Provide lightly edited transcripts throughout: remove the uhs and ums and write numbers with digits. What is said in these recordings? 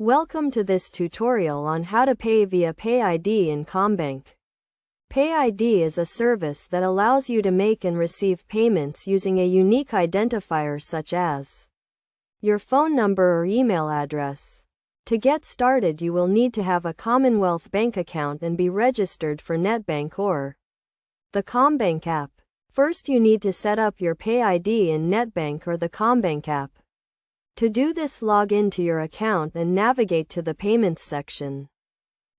Welcome to this tutorial on how to pay via PayID in Commbank. PayID is a service that allows you to make and receive payments using a unique identifier such as your phone number or email address. To get started, you will need to have a Commonwealth bank account and be registered for NetBank or the Commbank app. First, you need to set up your PayID in NetBank or the Commbank app. To do this, log into your account and navigate to the Payments section.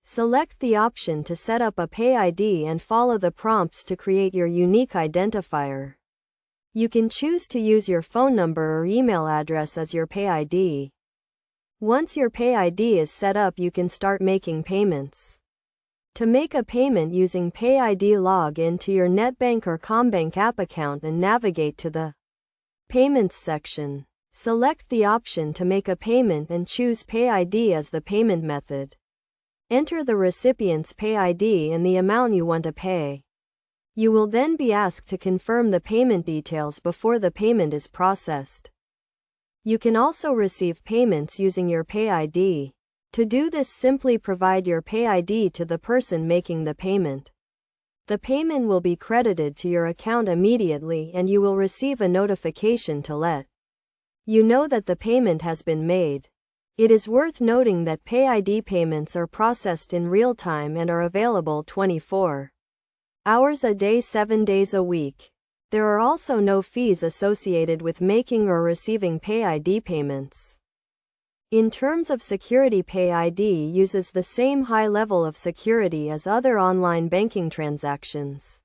Select the option to set up a PayID and follow the prompts to create your unique identifier. You can choose to use your phone number or email address as your PayID. Once your PayID is set up, you can start making payments. To make a payment using PayID, log into your NetBank or Commbank app account and navigate to the Payments section. Select the option to make a payment and choose PayID as the payment method. Enter the recipient's PayID and the amount you want to pay. You will then be asked to confirm the payment details before the payment is processed. You can also receive payments using your PayID. To do this, simply provide your PayID to the person making the payment. The payment will be credited to your account immediately and you will receive a notification to let you know that the payment has been made. It is worth noting that PayID payments are processed in real time and are available 24 hours a day, 7 days a week. There are also no fees associated with making or receiving PayID payments. In terms of security, PayID uses the same high level of security as other online banking transactions.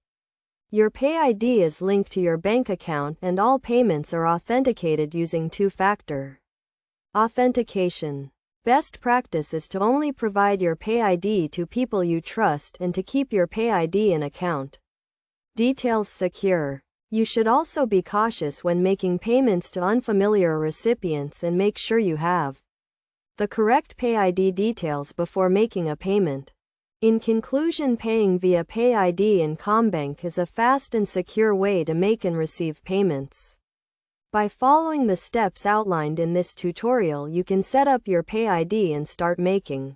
Your PayID is linked to your bank account and all payments are authenticated using two-factor authentication. Best practice is to only provide your PayID to people you trust and to keep your PayID and account details secure. You should also be cautious when making payments to unfamiliar recipients and make sure you have the correct PayID details before making a payment. In conclusion, paying via PayID in Commbank is a fast and secure way to make and receive payments. By following the steps outlined in this tutorial, you can set up your PayID and start making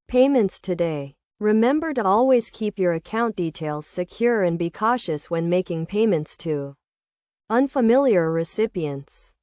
payments today. Remember to always keep your account details secure and be cautious when making payments to unfamiliar recipients.